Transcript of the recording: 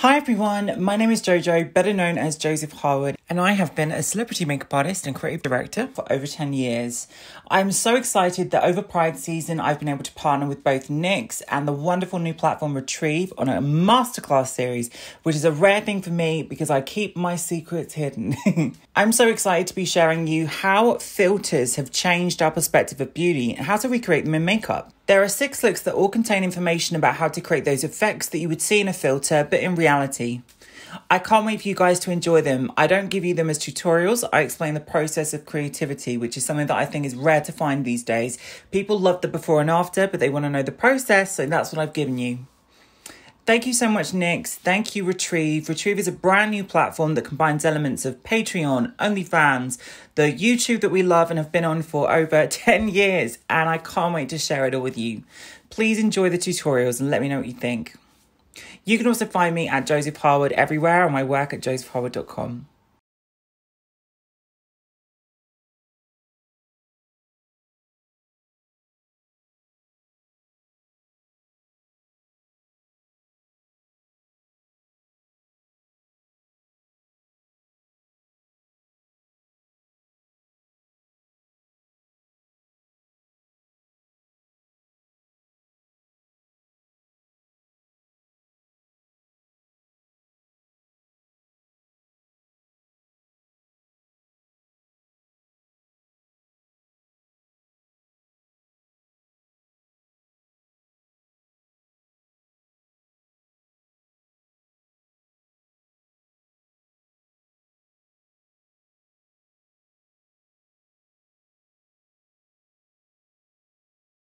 Hi everyone, my name is Jojo, better known as Joseph Harwood, and I have been a celebrity makeup artist and creative director for over 10 years. I'm so excited that over Pride season, I've been able to partner with both NYX and the wonderful new platform Retrieve on a masterclass series, which is a rare thing for me because I keep my secrets hidden. I'm so excited to be sharing you how filters have changed our perspective of beauty and how to recreate them in makeup. There are 6 looks that all contain information about how to create those effects that you would see in a filter, but in reality. I can't wait for you guys to enjoy them. I don't give you them as tutorials. I explain the process of creativity, which is something that I think is rare to find these days. People love the before and after, but they want to know the process, so that's what I've given you. Thank you so much, NYX. Thank you, Retrieve. Retrieve is a brand new platform that combines elements of Patreon, OnlyFans, the YouTube that we love and have been on for over 10 years. And I can't wait to share it all with you. Please enjoy the tutorials and let me know what you think. You can also find me at Joseph Harwood everywhere and my work at josephharwood.com.